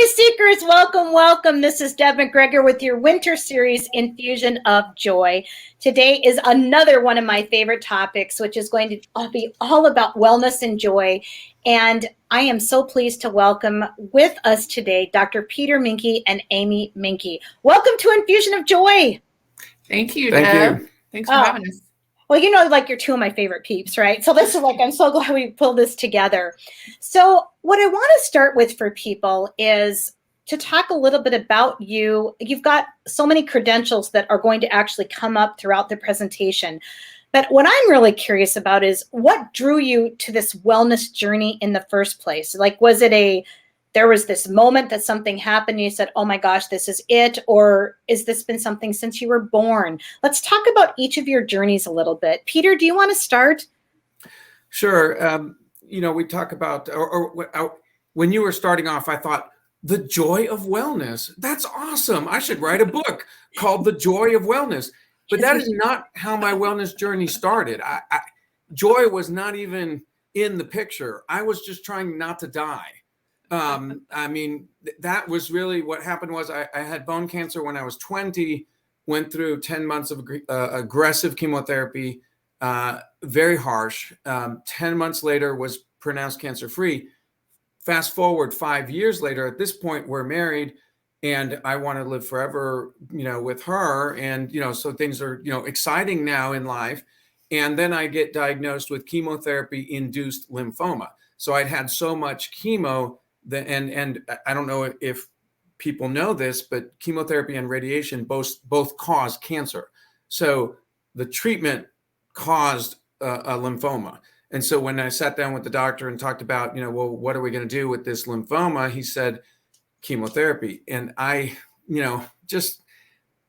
Joy Seekers, welcome, welcome. This is Deb McGregor with your winter series, Infusion of Joy. Today is another one of my favorite topics, which is going to be all about wellness and joy. And I am so pleased to welcome with us today Dr. Peter Minke and Amy Minke. Welcome to Infusion of Joy. Thank you, Deb. Thanks for having us. Well, you know, like you're two of my favorite peeps, right? So this is like, I'm so glad we pulled this together. So what I want to start with for people is to talk a little bit about you. You've got so many credentials that are going to actually come up throughout the presentation. But what I'm really curious about is what drew you to this wellness journey in the first place? Like, was it there was this moment that something happened and you said, oh my gosh, this is it? Or has this been something since you were born? Let's talk about each of your journeys a little bit. Peter, do you want to start? Sure. We talk about, when you were starting off, I thought, the joy of wellness. That's awesome. I should write a book called The Joy of Wellness. But that is not how my wellness journey started. Joy was not even in the picture. I was just trying not to die. That was really what happened. Was I had bone cancer when I was 20, went through 10 months of aggressive chemotherapy, very harsh. 10 months later was pronounced cancer-free. Fast forward 5 years later, at this point, we're married and I want to live forever, with her. And, so things are, exciting now in life. And then I get diagnosed with chemotherapy-induced lymphoma. So I'd had so much chemo and I don't know if people know this, but chemotherapy and radiation both cause cancer. So the treatment caused a lymphoma. And so when I sat down with the doctor and talked about, well, what are we going to do with this lymphoma? He said, chemotherapy. And I, just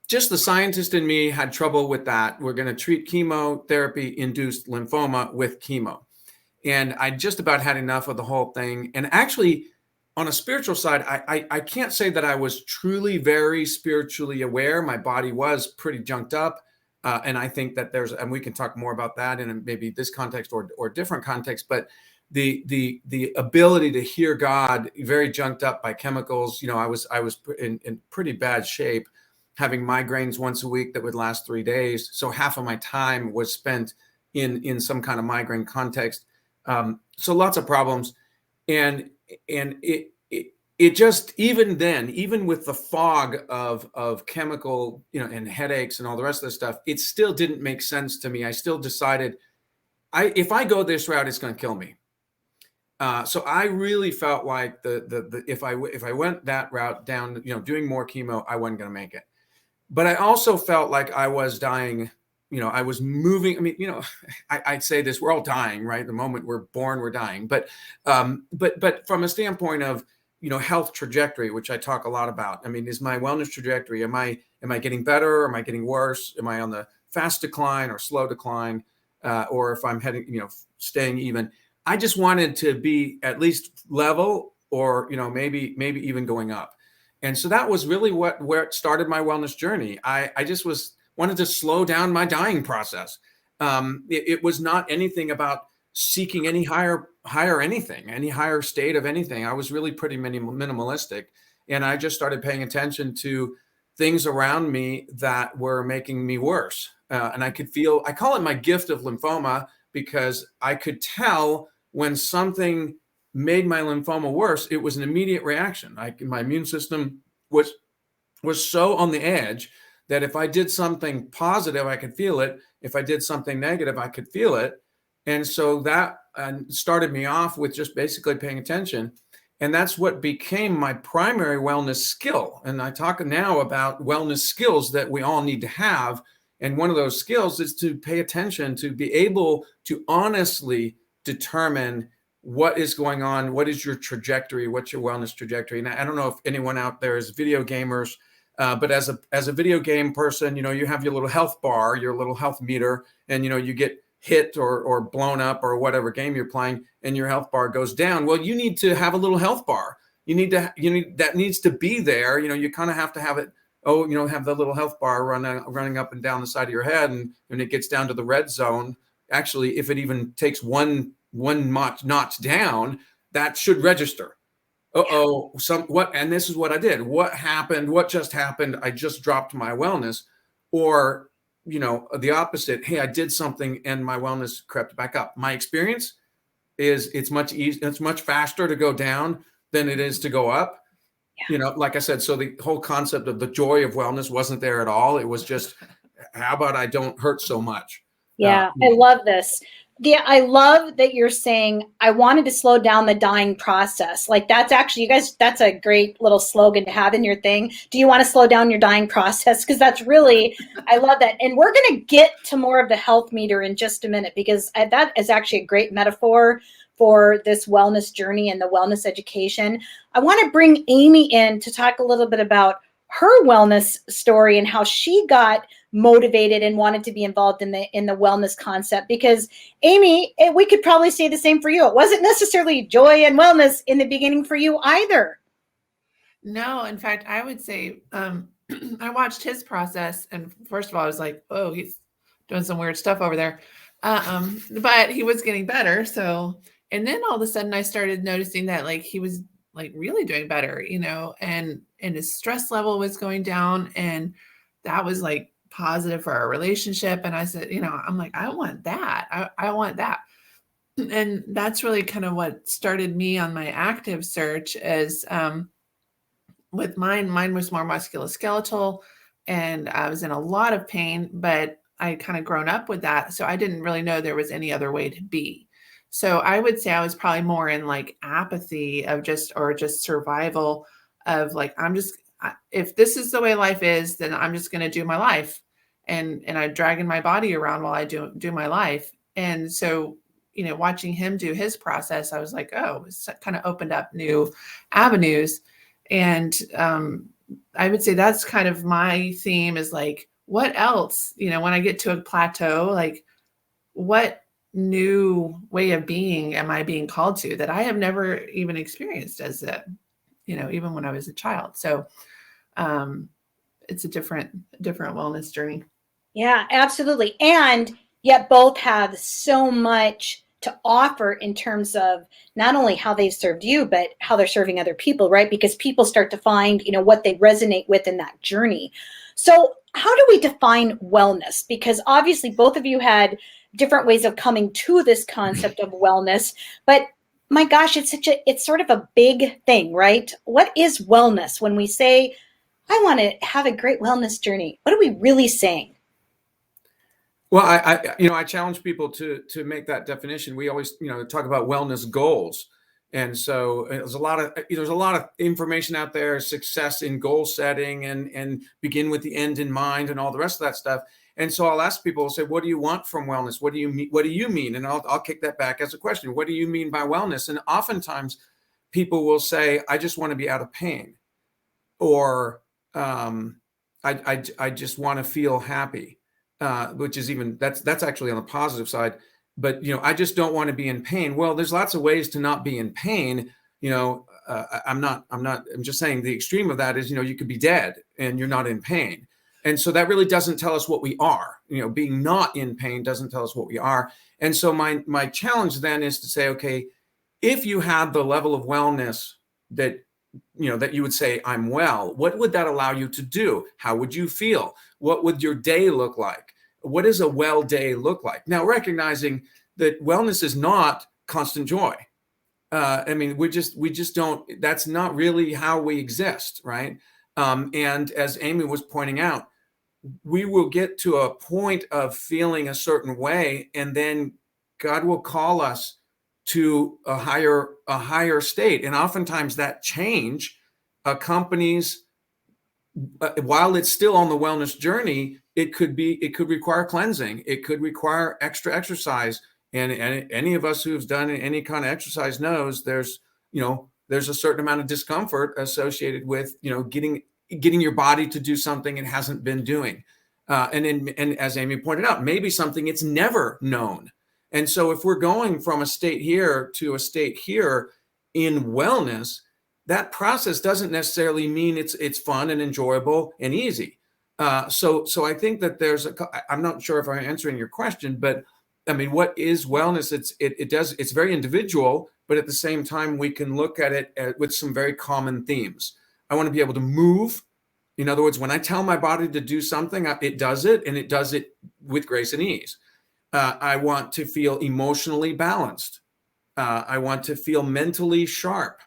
the scientist in me had trouble with that. We're going to treat chemotherapy-induced lymphoma with chemo. And I just about had enough of the whole thing. And actually, on a spiritual side, I can't say that I was truly very spiritually aware. My body was pretty junked up. And I think that and we can talk more about that in maybe this context or different context, but the ability to hear God very junked up by chemicals. I was in pretty bad shape, having migraines once a week that would last 3 days. So half of my time was spent in some kind of migraine context. So lots of problems. And it just, even then, even with the fog of chemical, and headaches and all the rest of the stuff, it still didn't make sense to me. I still decided if I go this route, it's going to kill me. So I really felt like if I went that route down, doing more chemo, I wasn't going to make it. But I also felt like I was dying. I was moving. I'd say this: we're all dying, right? The moment we're born, we're dying. But from a standpoint of health trajectory, which I talk a lot about. Is my wellness trajectory? Am I getting better? Am I getting worse? Am I on the fast decline or slow decline? Or if I'm heading, staying even? I just wanted to be at least level, or maybe even going up. And so that was really where it started my wellness journey. I just wanted to slow down my dying process. It was not anything about seeking any higher anything, any higher state of anything. I was really pretty minimalistic. And I just started paying attention to things around me that were making me worse. And I call it my gift of lymphoma, because I could tell when something made my lymphoma worse. It was an immediate reaction. My immune system was so on the edge that if I did something positive, I could feel it. If I did something negative, I could feel it. And so that started me off with just basically paying attention. And that's what became my primary wellness skill. And I talk now about wellness skills that we all need to have. And one of those skills is to pay attention, to be able to honestly determine what is going on, what is your trajectory, what's your wellness trajectory. And I don't know if anyone out there is video gamers, but as a video game person, you have your little health bar, your little health meter, and you get hit or blown up or whatever game you're playing, and your health bar goes down. Well, you need to have a little health bar. That needs to be there. You kind of have to have it. Have the little health bar running up and down the side of your head, and when it gets down to the red zone, actually, if it even takes one notch down, that should register. and this is what I did. What happened? What just happened? I just dropped my wellness. Or, the opposite. Hey, I did something and my wellness crept back up. My experience is it's much easier. It's much faster to go down than it is to go up. Yeah. Like I said, so the whole concept of the joy of wellness wasn't there at all. It was just, how about I don't hurt so much? Yeah, I love this. I love that you're saying, I wanted to slow down the dying process. Like that's actually, you guys, that's a great little slogan to have in your thing. Do you want to slow down your dying process? Because that's really, I love that. And we're going to get to more of the health meter in just a minute, because that is actually a great metaphor for this wellness journey and the wellness education. I want to bring Amy in to talk a little bit about her wellness story and how she got motivated and wanted to be involved in the wellness concept. Because Amy, we could probably say the same for you. It wasn't necessarily joy and wellness in the beginning for you either. No, in fact, I would say I watched his process, and first of all, I was like, oh, he's doing some weird stuff over there. But he was getting better. So, and then all of a sudden I started noticing that like he was like really doing better, and his stress level was going down, and that was like positive for our relationship. And I said, I'm like, I want that. I want that. And that's really kind of what started me on my active search. As with mine was more musculoskeletal, and I was in a lot of pain, but I kind of grown up with that. So I didn't really know there was any other way to be. So I would say I was probably more in like apathy of just survival of like, if this is the way life is, then I'm just going to do my life. And I'm dragging my body around while I do my life. And so, watching him do his process, I was like, oh, it's kind of opened up new avenues. And I would say that's kind of my theme, is like, what else, when I get to a plateau, like what new way of being am I being called to that I have never even experienced as even when I was a child. So it's a different wellness journey. Yeah, absolutely. And yet both have so much to offer in terms of not only how they've served you, but how they're serving other people, right? Because people start to find, what they resonate with in that journey. So how do we define wellness? Because obviously both of you had different ways of coming to this concept of wellness, but my gosh, it's sort of a big thing, right? What is wellness? When we say, I want to have a great wellness journey, what are we really saying? Well, I challenge people to make that definition. We always, talk about wellness goals. And so there's a lot of information out there, success in goal setting and begin with the end in mind and all the rest of that stuff. And so I'll ask people, say, what do you want from wellness? What do you mean? What do you mean? And I'll kick that back as a question. What do you mean by wellness? And oftentimes people will say, I just want to be out of pain, or I just want to feel happy. Which is that's actually on the positive side, but I just don't want to be in pain. Well, there's lots of ways to not be in pain. I'm just saying the extreme of that is, you could be dead and you're not in pain. And so that really doesn't tell us what we are. Being not in pain doesn't tell us what we are. And so my challenge then is to say, okay, if you had the level of wellness that you would say, I'm well, what would that allow you to do? How would you feel? What would your day look like? What does a well day look like? Now, recognizing that wellness is not constant joy. We just don't, that's not really how we exist, right? And as Amy was pointing out, we will get to a point of feeling a certain way, and then God will call us to a higher state. And oftentimes that change accompanies, while it's still on the wellness journey, it could require cleansing. It could require extra exercise. And any of us who's done any kind of exercise knows there's a certain amount of discomfort associated with, getting your body to do something it hasn't been doing. And as Amy pointed out, maybe something it's never known. And so if we're going from a state here to a state here in wellness, that process doesn't necessarily mean it's fun and enjoyable and easy. So I think that I'm not sure if I'm answering your question, but what is wellness? It's very individual. but at the same time, we can look at it with some very common themes. I want to be able to move. In other words, when I tell my body to do something, it does it, and it does it with grace and ease. I want to feel emotionally balanced. I want to feel mentally sharp,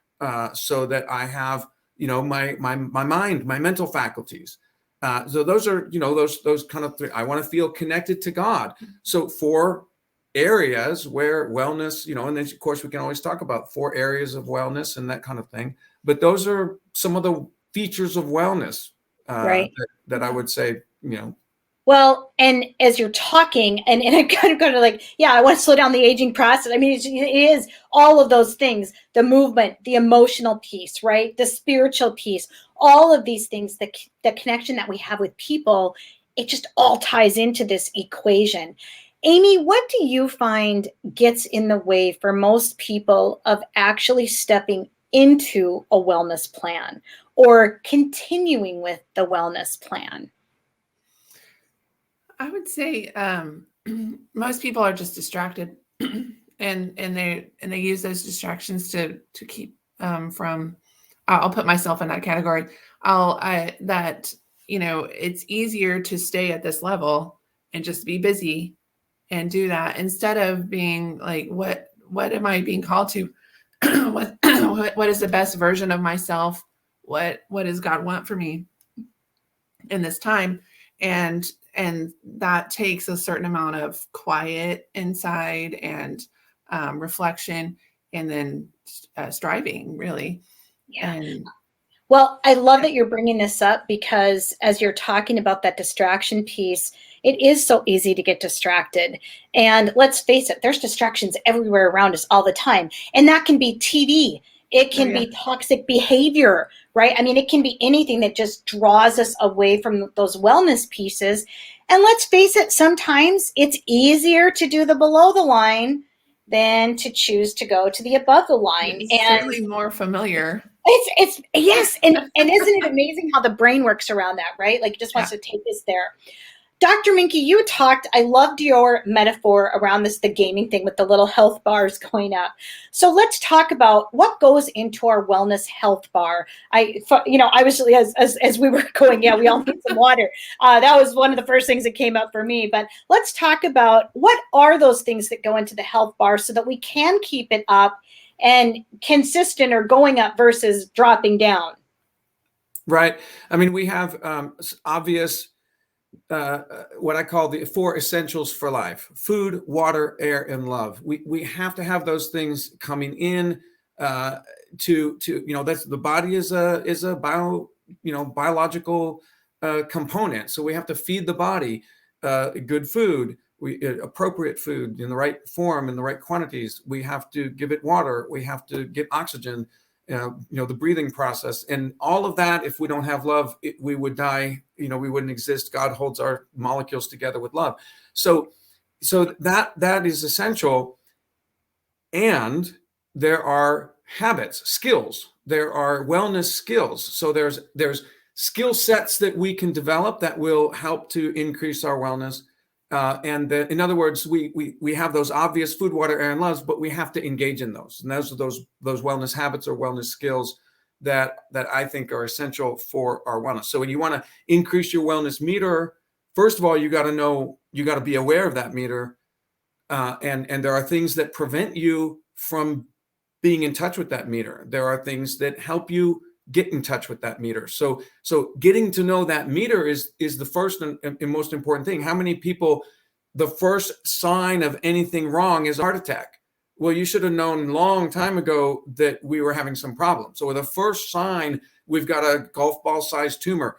so that I have, my mind, my mental faculties. So those are, those kind of three. I want to feel connected to God. So 4 areas where wellness, and then of course we can always talk about 4 areas of wellness and that kind of thing. But those are some of the features of wellness, Right. that I would say, Well, and as you're talking, and I kind of go to like, yeah, I want to slow down the aging process. I mean, it is all of those things, the movement, the emotional piece, right? The spiritual piece, all of these things, the connection that we have with people, it just all ties into this equation. Amy, what do you find gets in the way for most people of actually stepping into a wellness plan or continuing with the wellness plan? I would say most people are just distracted, and they use those distractions to keep from. I'll put myself in that category. It's easier to stay at this level and just be busy and do that instead of being like, what am I being called to? what is the best version of myself? What does God want for me in this time? And that takes a certain amount of quiet inside and reflection, and then striving, really. Yeah. Well, I love that you're bringing this up, because as you're talking about that distraction piece, it is so easy to get distracted. And let's face it, there's distractions everywhere around us all the time. And that can be TV. It can be toxic behavior, right? I mean, it can be anything that just draws us away from those wellness pieces. And let's face it, sometimes it's easier to do the below the line than to choose to go to the above the line. It's certainly more familiar. It's yes. And isn't it amazing how the brain works around that, right? Like it just wants to take us there. Dr. Minke, you talked, I loved your metaphor around this, the gaming thing with the little health bars going up. So let's talk about what goes into our wellness health bar. I was, as we were going, yeah, we all need some water. That was one of the first things that came up for me. But let's talk about what are those things that go into the health bar so that we can keep it up and consistent, or going up versus dropping down. Right. I mean, we have obvious, what I call the 4 essentials for life: food, water, air, and love. We have to have those things coming in to that's the body is a biological component. So we have to feed the body good food, appropriate food in the right form, in the right quantities. We have to give it water. We have to get oxygen. The breathing process, and all of that. If we don't have love, we would die. We wouldn't exist. God holds our molecules together with love. So that is essential. And there are habits, skills. There are wellness skills. So there's skill sets that we can develop that will help to increase our wellness. In other words, we have those obvious food, water, air, and love, but we have to engage in those. And those are those wellness habits or wellness skills that I think are essential for our wellness. So when you want to increase your wellness meter, first of all, you got to be aware of that meter. And there are things that prevent you from being in touch with that meter. There are things that help you get in touch with that meter. So getting to know that meter is the first and most important thing. How many people, the first sign of anything wrong is a heart attack? Well, you should have known a long time ago that we were having some problems. So the first sign, we've got a golf ball sized tumor.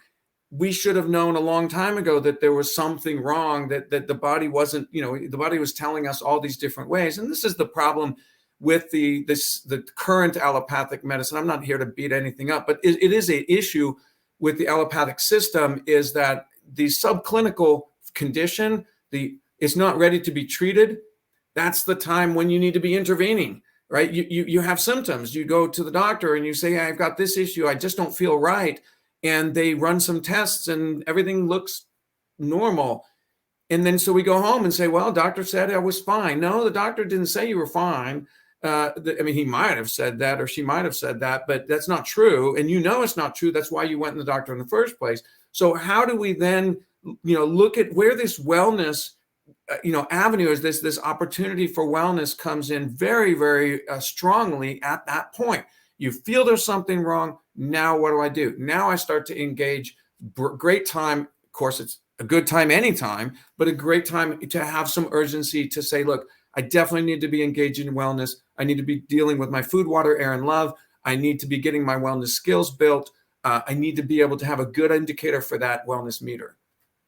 We should have known a long time ago that there was something wrong, that the body wasn't, the body was telling us all these different ways. And this is the problem with the current allopathic medicine. I'm not here to beat anything up, but it is an issue with the allopathic system, is that the subclinical condition, it's not ready to be treated. That's the time when you need to be intervening, right? You have symptoms. You go to the doctor and you say, I've got this issue. I just don't feel right. And they run some tests and everything looks normal. And then so we go home and say, well, doctor said I was fine. No, the doctor didn't say you were fine. I mean, he might have said that, or she might have said that, but that's not true. And it's not true. That's why you went to the doctor in the first place. So how do we then, look at where this wellness, avenue is, this opportunity for wellness comes in very, very strongly at that point. You feel there's something wrong. Now, what do I do? Now I start to engage. Great time. Of course, it's a good time anytime, but a great time to have some urgency to say, look, I definitely need to be engaged in wellness. I need to be dealing with my food, water, air, and love. I need to be getting my wellness skills built. I need to be able to have a good indicator for that wellness meter.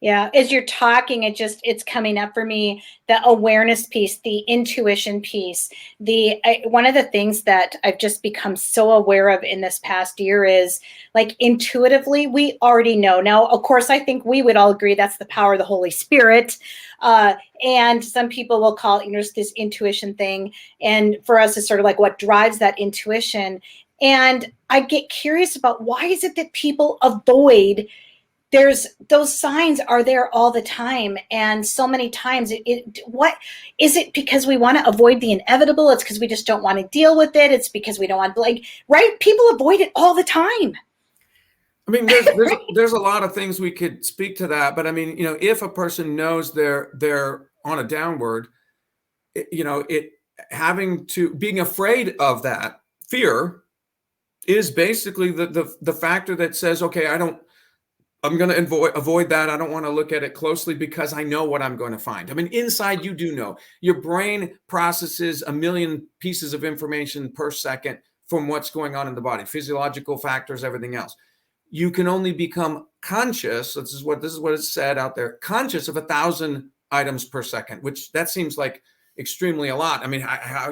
Yeah, as you're talking, it's coming up for me, the awareness piece, the intuition piece. One of the things that I've just become so aware of in this past year is, like, intuitively, we already know. Now, of course, I think we would all agree that's the power of the Holy Spirit. And some people will call it, just this intuition thing. And for us, it's sort of like what drives that intuition. And I get curious about, why is it that people avoid? Those signs are there all the time, and so many times what is it? Because we want to avoid the inevitable? It's because we just don't want to deal with it. It's because we don't want, right? People avoid it all the time. I mean, there's a lot of things we could speak to that, but I mean, if a person knows they're on a downward, being afraid of that fear is basically the factor that says, okay, I'm going to avoid that. I don't want to look at it closely because I know what I'm going to find. I mean, inside, you do know. Your brain processes 1 million pieces of information per second from what's going on in the body, physiological factors, everything else. You can only become conscious. This is what is said out there, conscious of 1,000 items per second, which that seems like extremely a lot. I mean,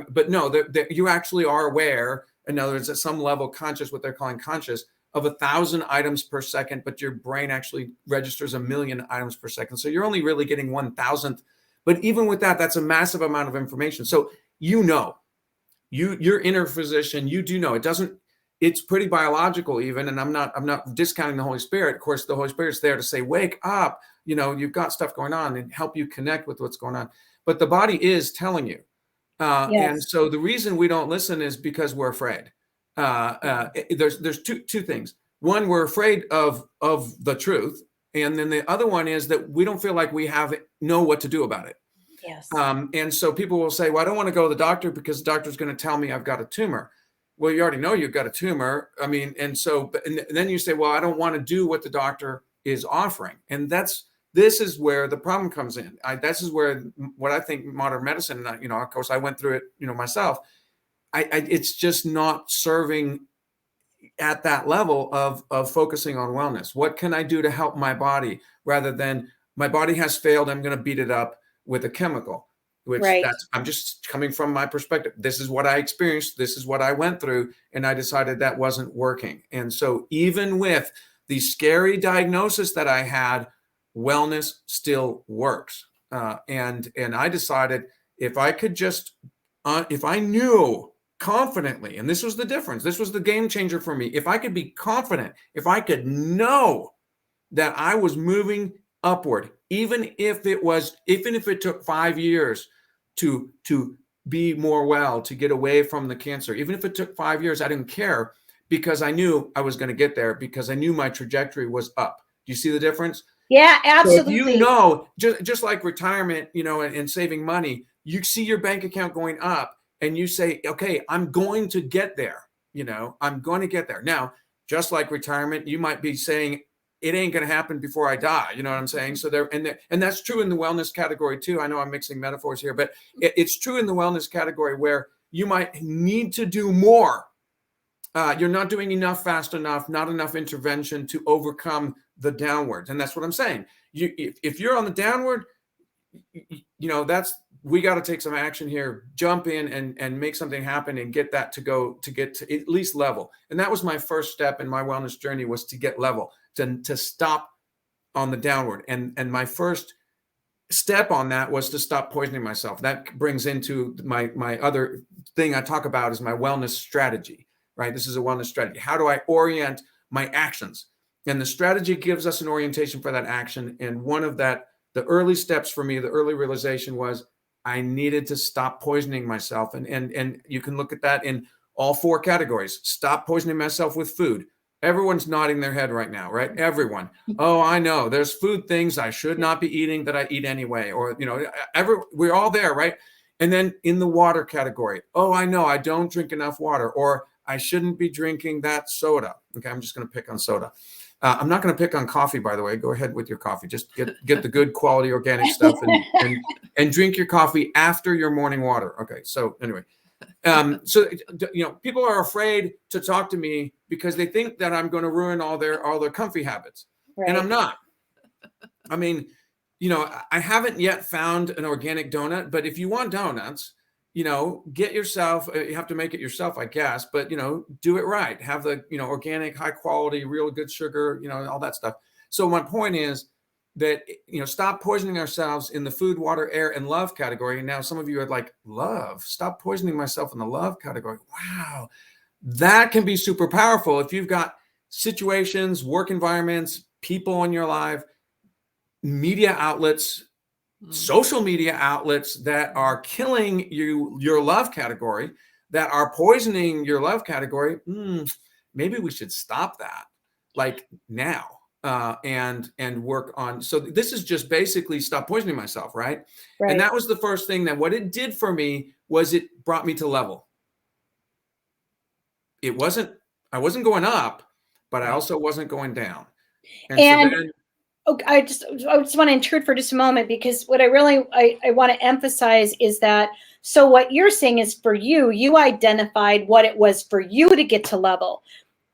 but no, you actually are aware. In other words, at some level, conscious, what they're calling conscious, of 1,000 items per second, but your brain actually registers 1 million items per second. So you're only really getting 1,000th. But even with that, that's a massive amount of information. So your inner physician, you do know. It's pretty biological even, and I'm not discounting the Holy Spirit. Of course, the Holy Spirit's there to say, wake up, you've got stuff going on, and help you connect with what's going on. But the body is telling you. Yes. And so the reason we don't listen is because we're afraid. There's two things. One, we're afraid of the truth, and then the other one is that we don't feel like we know what to do about it. Yes. And so people will say, well, I don't want to go to the doctor because the doctor's going to tell me I've got a tumor. Well, you already know you've got a tumor. I mean, and then you say, well, I don't want to do what the doctor is offering. And this is where the problem comes in. This is where what I think modern medicine, of course I went through it, myself. It's just not serving at that level of focusing on wellness. What can I do to help my body, rather than my body has failed, I'm going to beat it up with a chemical, which right. I'm just coming from my perspective. This is what I experienced. This is what I went through. And I decided that wasn't working. And so even with the scary diagnosis that I had, wellness still works. And I decided if I could just, if I knew confidently, and this was the difference, this was the game changer for me. If I could be confident, if I could know that I was moving upward, even if it took 5 years to be more well, to get away from the cancer, even if it took 5 years, I didn't care, because I knew I was going to get there, because I knew my trajectory was up. Do you see the difference? Yeah, absolutely. So if just like retirement, and saving money, you see your bank account going up, and you say, okay, I'm going to get there. I'm going to get there. Now, just like retirement, you might be saying, it ain't going to happen before I die. You know what I'm saying? So and that's true in the wellness category too. I know I'm mixing metaphors here, but it's true in the wellness category, where you might need to do more. You're not doing enough fast enough, not enough intervention to overcome the downward. And that's what I'm saying. If you're on the downward, we got to take some action here, jump in and make something happen, and get that to get to at least level. And that was my first step in my wellness journey, was to get level, to stop on the downward. And my first step on that was to stop poisoning myself. That brings into my other thing I talk about, is my wellness strategy, right? This is a wellness strategy. How do I orient my actions? And the strategy gives us an orientation for that action. And one of the early steps for me, the early realization was, I needed to stop poisoning myself. And you can look at that in all 4 categories. Stop poisoning myself with food. Everyone's nodding their head right now, right? Everyone. Oh, I know. There's food things I should not be eating that I eat anyway. Or, we're all there, right? And then in the water category, oh, I know. I don't drink enough water, or I shouldn't be drinking that soda. Okay, I'm just going to pick on soda. I'm not going to pick on coffee, by the way. Go ahead with your coffee. Just get the good quality organic stuff and drink your coffee after your morning water. Okay, so anyway. People are afraid to talk to me because they think that I'm going to ruin all their comfy habits. Right. And I'm not. I mean, I haven't yet found an organic donut, but if you want donuts, get yourself, you have to make it yourself, I guess, but, do it right. Have the, organic, high quality, real good sugar, all that stuff. So my point is that, stop poisoning ourselves in the food, water, air, and love category. And now some of you are like, love, stop poisoning myself in the love category. Wow. That can be super powerful if you've got situations, work environments, people in your life, media outlets, social media outlets that are killing your love category, that are poisoning your love category. Maybe we should stop that like now. And work on. So this is just basically stop poisoning myself, right? And that was the first thing that what it did for me was it brought me to level. I wasn't going up, but I also wasn't going down. And so then, I just want to intrude for just a moment, because what I want to emphasize is that, so what you're saying is for you identified what it was for you to get to level.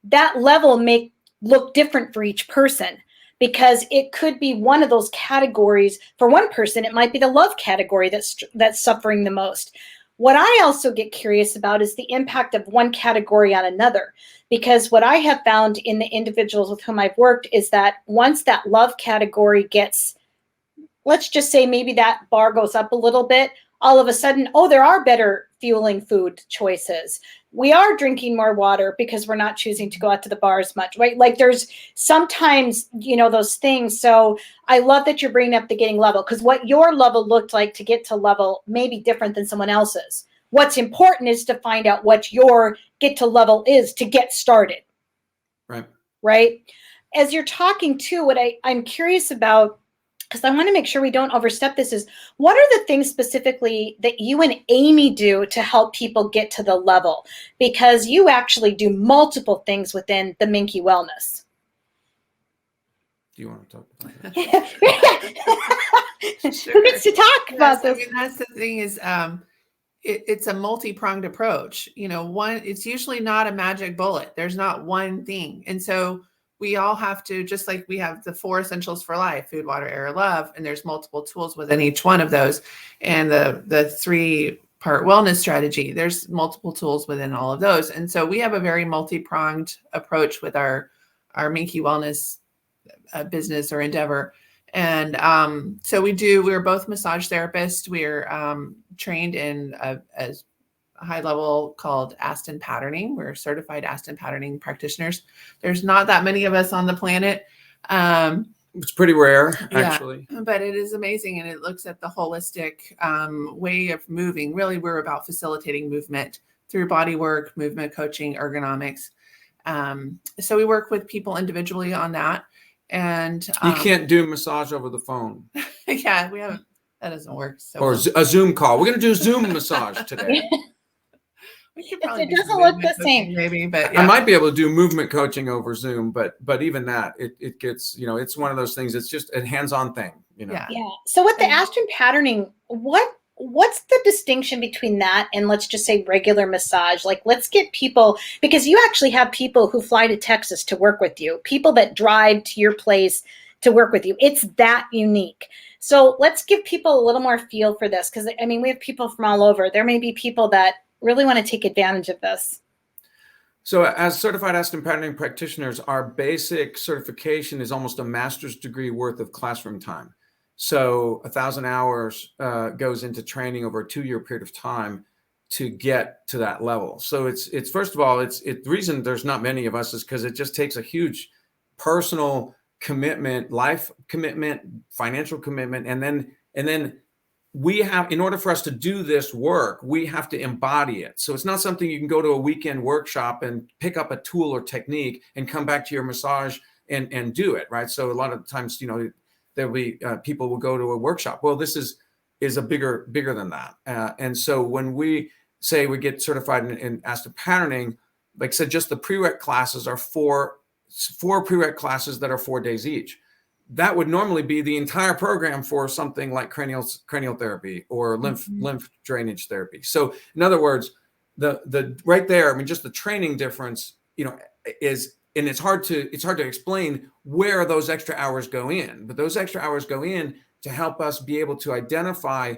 That level may look different for each person, because it could be one of those categories. For one person, it might be the love category that's suffering the most. What I also get curious about is the impact of one category on another, because what I have found in the individuals with whom I've worked is that once that love category gets, let's just say maybe that bar goes up a little bit, all of a sudden, oh, there are better fueling food choices. We are drinking more water because we're not choosing to go out to the bar as much, right? Like there's sometimes, those things. So I love that you're bringing up the getting level, because what your level looked like to get to level may be different than someone else's. What's important is to find out what your get to level is to get started. Right. As you're talking to, what I'm curious about, because I want to make sure we don't overstep this, is what are the things specifically that you and Amy do to help people get to the level? Because you actually do multiple things within the Minke Wellness. Do you want to talk about that? Sure. Who gets to talk about this? I mean, that's the thing is, it's a multi-pronged approach. It's usually not a magic bullet. There's not one thing. And so we all have to, just like we have the 4 essentials for life, food, water, air, love, and there's multiple tools within each one of those. And the 3-part wellness strategy, there's multiple tools within all of those. And so we have a very multi-pronged approach with our Minke Wellness business or endeavor. And so we're both massage therapists. We're trained in a high level called Aston patterning. We're certified Aston patterning practitioners. There's not that many of us on the planet. It's pretty rare, actually. Yeah, but it is amazing. And it looks at the holistic way of moving. Really, we're about facilitating movement through body work, movement coaching, ergonomics. So we work with people individually on that. And you can't do massage over the phone. Yeah, that doesn't work. So or a Zoom call. We're going to do Zoom massage today. It doesn't look the same, maybe, but I might be able to do movement coaching over Zoom, but even that, it gets, it's one of those things. It's just a hands-on thing, Yeah. So with the Aston patterning, what's the distinction between that and, let's just say, regular massage? Like, let's get people, because you actually have people who fly to Texas to work with you, people that drive to your place to work with you. It's that unique. So let's give people a little more feel for this, because we have people from all over. There may be people that really want to take advantage of this. So as certified Aston patterning practitioners, our basic certification is almost a master's degree worth of classroom time. So 1,000 hours goes into training over a 2-year period of time to get to that level. So it's first of all, the reason there's not many of us is because it just takes a huge personal commitment, life commitment, financial commitment, and then we have, in order for us to do this work, we have to embody it. So it's not something you can go to a weekend workshop and pick up a tool or technique and come back to your massage and do it, right? So a lot of times, there'll be people will go to a workshop. Well, this is a bigger than that. And so when we say we get certified in Asset Patterning, like I said, just the prereq classes are four prereq classes that are 4 days each. That would normally be the entire program for something like cranial therapy or lymph drainage therapy. So in other words, the right there, I mean, just the training difference, is, and it's hard to explain where those extra hours go in, but those extra hours go in to help us be able to identify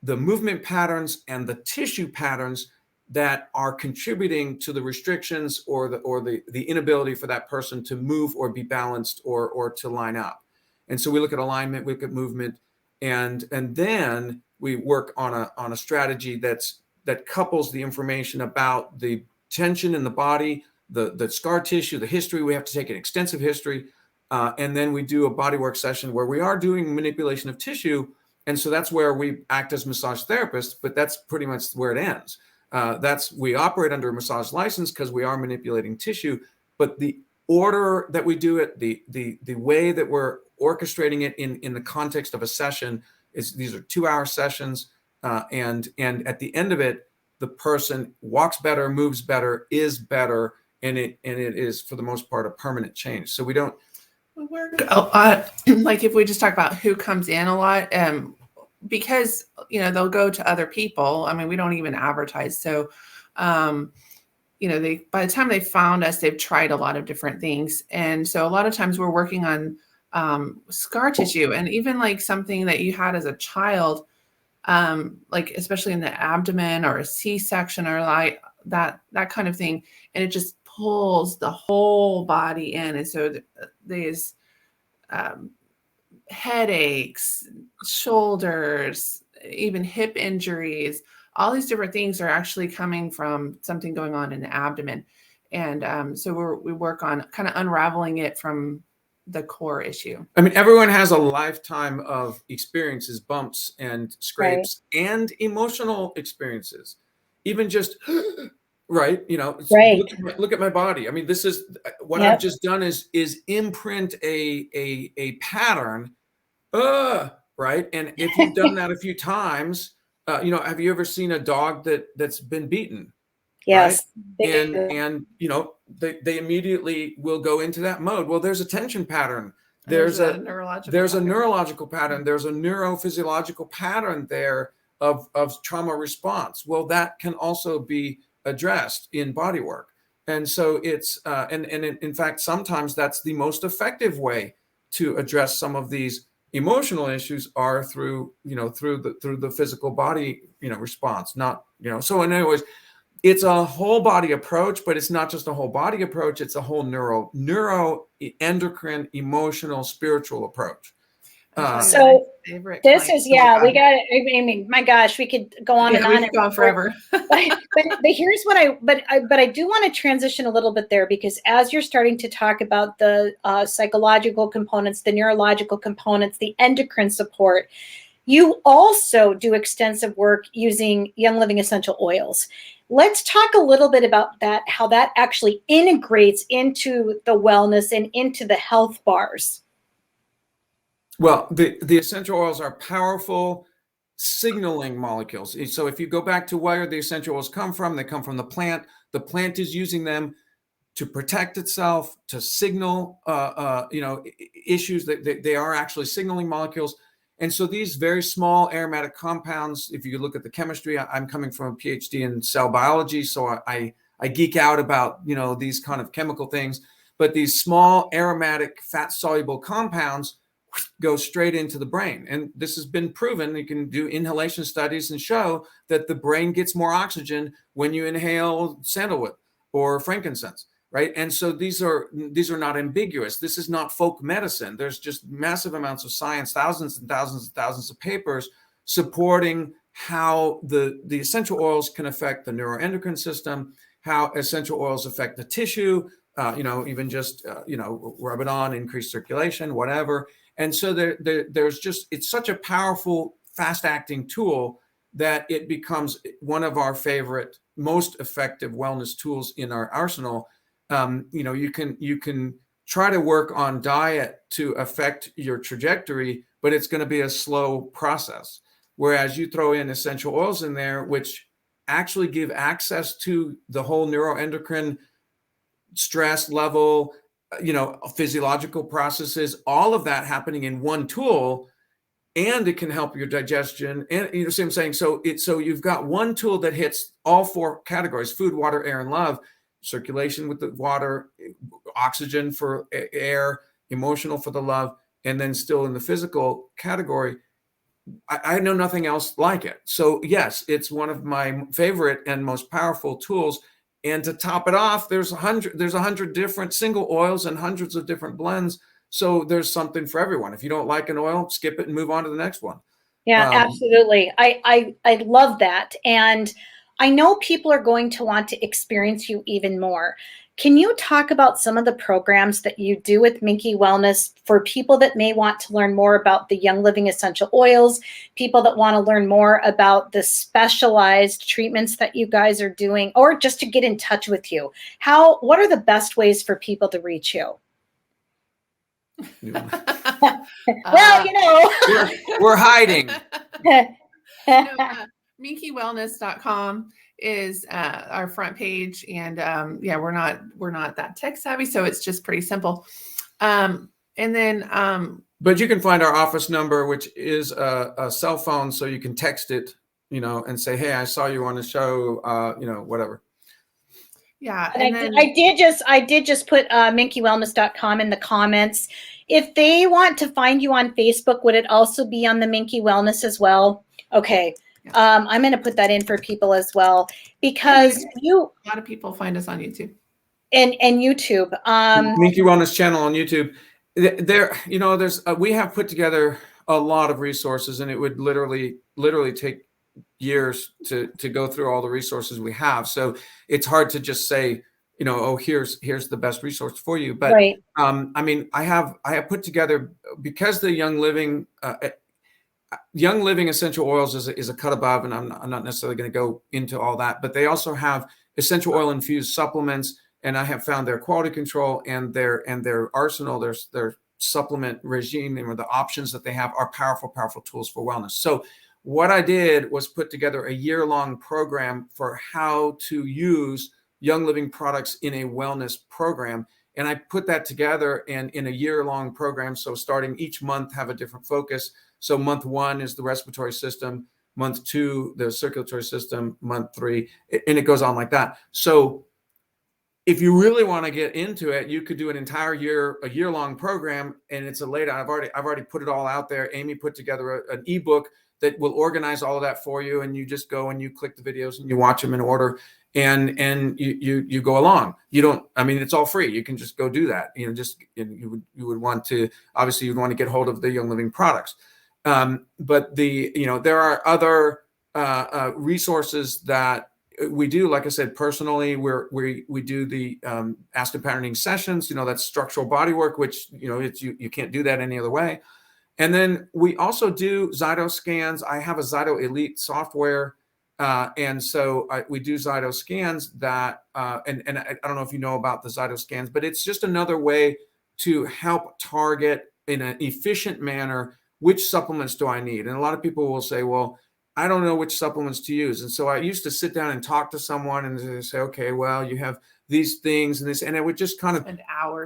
the movement patterns and the tissue patterns that are contributing to the restrictions or the inability for that person to move or be balanced or to line up. And so we look at alignment, we look at movement, and then we work on a strategy that couples the information about the tension in the body, the scar tissue, the history. We have to take an extensive history, and then we do a bodywork session where we are doing manipulation of tissue. And so that's where we act as massage therapists, but that's pretty much where it ends. We operate under a massage license because we are manipulating tissue, but the order that we do it, the way that we're orchestrating it in the context of a session is these are 2-hour sessions, and at the end of it, the person walks better, moves better, is better, and it is for the most part a permanent change. So we don't work like if we just talk about who comes in a lot, because they'll go to other people. I mean, we don't even advertise. So, they, by the time they found us, they've tried a lot of different things. And so a lot of times we're working on scar tissue, and even like something that you had as a child, like especially in the abdomen or a C-section or like that kind of thing. And it just pulls the whole body in. And so these headaches, shoulders, even hip injuries, all these different things are actually coming from something going on in the abdomen. And so we work on kind of unraveling it from the core issue. I mean, everyone has a lifetime of experiences, bumps and scrapes, and emotional experiences, even just right. Look at my body. I mean, this is what I've just done is imprint a pattern. Right. And if you've done that a few times, have you ever seen a dog that's been beaten? Yes. Right? And they immediately will go into that mode. Well, there's a tension pattern. There's a neurological pattern. There's a neurophysiological pattern there of trauma response. Well, that can also be addressed in body work. And so it's and in fact, sometimes that's the most effective way to address some of these emotional issues are through the physical body response. Not so in other words, it's a whole body approach, but it's not just a whole body approach. It's a whole neuroendocrine, emotional, spiritual approch. So this is, we got it. I mean, my gosh, we could go on and on. We could go on forever. but here's what I do want to transition a little bit there, because as you're starting to talk about the psychological components, the neurological components, the endocrine support, you also do extensive work using Young Living essential oils. Let's talk a little bit about that, how that actually integrates into the wellness and into the health bars. Well, the essential oils are powerful signaling molecules. So if you go back to where the essential oils come from, they come from the plant. The plant is using them to protect itself, to signal, issues that they are actually signaling molecules. And so these very small aromatic compounds, if you look at the chemistry, I'm coming from a PhD in cell biology, so I geek out about, these kind of chemical things. But these small aromatic fat-soluble compounds go straight into the brain. And this has been proven. You can do inhalation studies and show that the brain gets more oxygen when you inhale sandalwood or frankincense, right? And so these are not ambiguous. This is not folk medicine. There's just massive amounts of science, thousands and thousands and thousands of papers supporting how the essential oils can affect the neuroendocrine system, how essential oils affect the tissue, even just, rub it on, increase circulation, whatever. And so there's just, it's such a powerful fast acting tool that it becomes one of our favorite, most effective wellness tools in our arsenal. You can try to work on diet to affect your trajectory, but it's going to be a slow process. Whereas you throw in essential oils in there, which actually give access to the whole neuroendocrine stress level, physiological processes, all of that happening in one tool, and it can help your digestion. And you know what I'm saying? So you've got one tool that hits all 4 categories: food, water, air, and love. Circulation with the water, oxygen for air, emotional for the love, and then still in the physical category. I know nothing else like it. So yes, it's one of my favorite and most powerful tools. And to top it off, there's 100 different single oils and hundreds of different blends. So there's something for everyone. If you don't like an oil, skip it and move on to the next one. Yeah, absolutely. I love that. And I know people are going to want to experience you even more. Can you talk about some of the programs that you do with Minke Wellness for people that may want to learn more about the Young Living essential oils, people that want to learn more about the specialized treatments that you guys are doing, or just to get in touch with you? What are the best ways for people to reach you? Well, we're hiding. MinkeWellness.com is our front page, and we're not that tech savvy, so it's just pretty simple. But you can find our office number, which is a cell phone, so you can text it, and say, "Hey, I saw you on the show," whatever. Yeah, and I did just put MinkeWellness.com in the comments. If they want to find you on Facebook, would it also be on the Minke Wellness as well? Okay. Yeah. I'm going to put that in for people as well, because a lot of people find us on YouTube and YouTube. Minke Wellness channel on YouTube. We have put together a lot of resources, and it would literally take years to go through all the resources we have. So it's hard to just say, here's the best resource for you. But right. I have put together, because the Young Living essential oils is a cut above, and I'm not necessarily going to go into all that, but they also have essential oil infused supplements, and I have found their quality control and their arsenal, their supplement regime, and the options that they have are powerful tools for wellness. So what I did was put together a year-long program for how to use Young Living products in a wellness program. And I put that together in a year-long program. So starting each month, have a different focus. So month 1 is the respiratory system, month 2, the circulatory system, month 3, and it goes on like that. So if you really want to get into it, you could do an entire a year-long program, and it's I've already put it all out there. Amy put together an ebook that will organize all of that for you, and you just go and you click the videos and you watch them in order, and you go along. You don't, it's all free. You can just go do that. You would want to, obviously you'd want to get hold of the Young Living products. But there are other resources that we do. Like I said, personally, we do the Aston patterning sessions. That's structural body work, which you can't do that any other way. And then we also do Zyto scans. I have a Zyto Elite software, and so we do Zyto scans that, and I don't know if you know about the Zyto scans, but it's just another way to help target in an efficient manner which supplements do I need. And a lot of people will say, well, I don't know which supplements to use. And so I used to sit down and talk to someone and say, okay, well, you have these things and this, and it would just kind of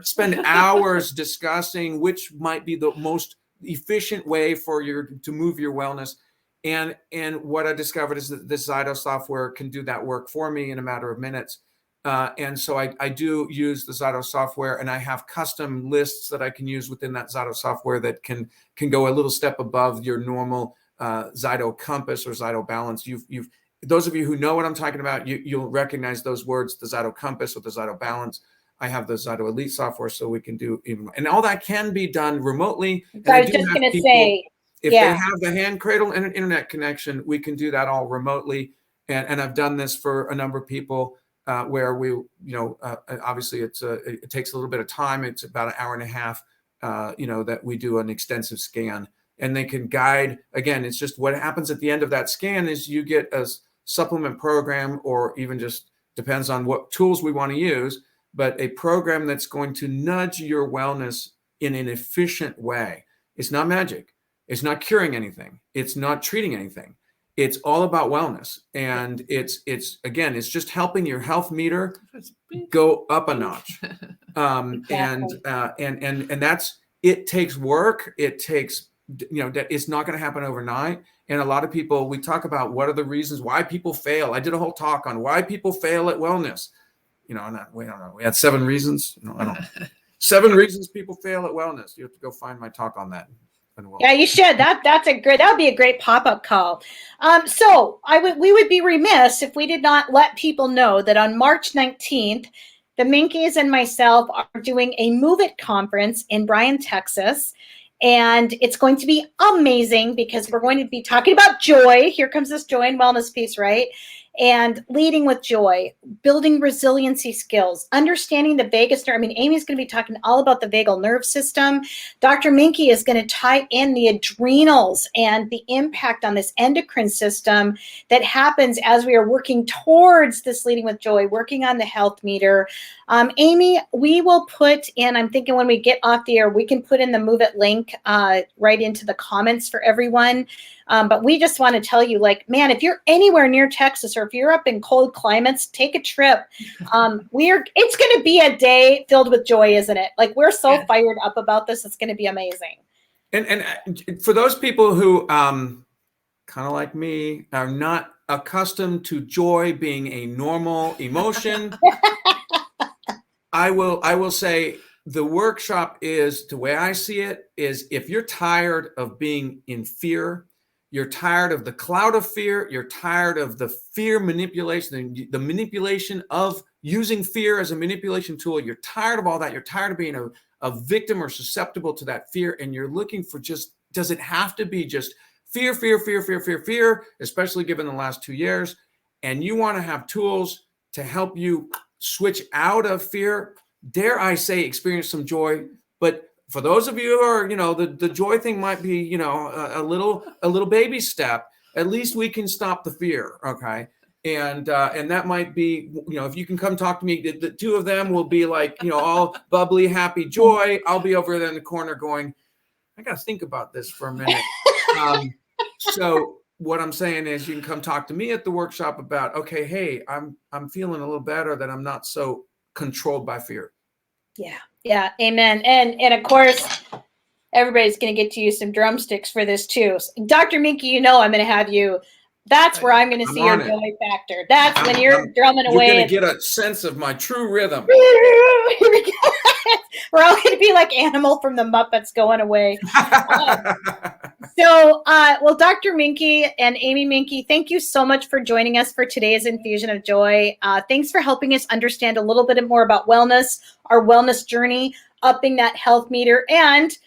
spend hours discussing which might be the most efficient way to move your wellness. And what I discovered is that this Zyto software can do that work for me in a matter of minutes. And so I do use the Zyto software, and I have custom lists that I can use within that Zyto software that can go a little step above your normal Zyto Compass or Zyto Balance. Those of you who know what I'm talking about, you'll recognize those words, the Zyto Compass or the Zyto Balance. I have the Zyto Elite software, so we can do even, and all that can be done remotely. And I was just going to say, if they have the hand cradle and an internet connection, we can do that all remotely. And I've done this for a number of people where we, obviously it takes a little bit of time. It's about an hour and a half, that we do an extensive scan. and they can guide. Again, it's just what happens at the end of that scan is you get a supplement program, or even just depends on what tools we want to use, but a program that's going to nudge your wellness in an efficient way. It's not magic. It's not curing anything. It's not treating anything. It's all about wellness. And it's again, it's just helping your health meter go up a notch. And that's, it takes work. It takes, it's not going to happen overnight. And a lot of people, we talk about what are the reasons why people fail. I did a whole talk on why people fail at wellness. We don't know. We had 7 reasons. I don't know. 7 reasons people fail at wellness. You have to go find my talk on that. Yeah, you should. That would be a great pop-up call. So we would be remiss if we did not let people know that on March 19th, the Minkes and myself are doing a Move It conference in Bryan, Texas. And it's going to be amazing because we're going to be talking about joy. Here comes this joy and wellness piece, right? And leading with joy, building resiliency skills, understanding the vagus nerve. I mean, Amy's going to be talking all about the vagal nerve system. Dr. Minke is going to tie in the adrenals and the impact on this endocrine system that happens as we are working towards this leading with joy, working on the health meter. Amy, we will put in, I'm thinking when we get off the air, we can put in the Move It link right into the comments for everyone. But we just want to tell you, like, man, if you're anywhere near Texas or if you're up in cold climates, take a trip. It's going to be a day filled with joy, isn't it? Like, we're so fired up about this. It's going to be amazing. And for those people who, kind of like me, are not accustomed to joy being a normal emotion, I will say the workshop is, the way I see it, is if you're tired of being in fear, you're tired of the cloud of fear, you're tired of the fear manipulation, the manipulation of using fear as a manipulation tool, you're tired of all that, you're tired of being a victim or susceptible to that fear, and you're looking for just, does it have to be just fear, especially given the last 2 years, and you want to have tools to help you switch out of fear, dare I say, experience some joy. But for those of you who are, the joy thing might be, a little baby step. At least we can stop the fear, okay? And that might be, if you can come talk to me, the 2 of them will be like, all bubbly, happy joy. I'll be over there in the corner going, I got to think about this for a minute. So what I'm saying is, you can come talk to me at the workshop about, okay, hey, I'm feeling a little better, that I'm not so controlled by fear. Yeah, amen. And of course, everybody's going to get to use some drumsticks for this too. Dr. Minke, I'm going to have you. That's where I'm going to see your joy factor. That's when you're drumming away. You're going to get a sense of my true rhythm. We're all going to be like Animal from the Muppets going away. Well, Dr. Minke and Amy Minke, thank you so much for joining us for today's Infusion of Joy. Thanks for helping us understand a little bit more about wellness, our wellness journey, upping that health meter, and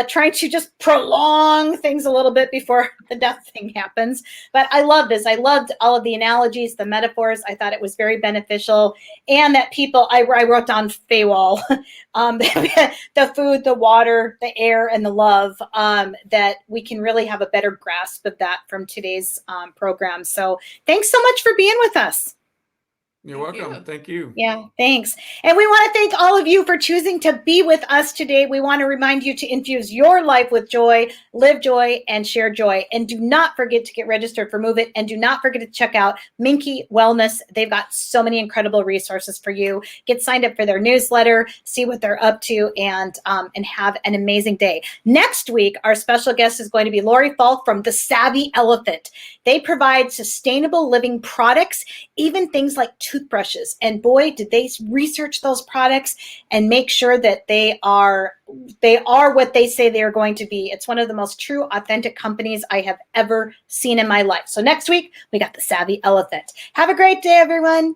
trying to just prolong things a little bit before the death thing happens. But I love this. I loved all of the analogies, the metaphors. I thought it was very beneficial. And that people, I wrote down Faywall, the food, the water, the air, and the love, that we can really have a better grasp of that from today's program. So thanks so much for being with us. You're welcome. Thank you. Yeah, thanks. And we want to thank all of you for choosing to be with us today. We want to remind you to infuse your life with joy, live joy, and share joy. And do not forget to get registered for Move It. And do not forget to check out Minke Wellness. They've got so many incredible resources for you. Get signed up for their newsletter, see what they're up to, and have an amazing day. Next week, our special guest is going to be Lori Falk from The Savvy Elephant. They provide sustainable living products, even things like toothbrushes. And boy, did they research those products and make sure that they are what they say they are going to be. It's one of the most true, authentic companies I have ever seen in my life. So next week, we got The Savvy Elephant. Have a great day, everyone.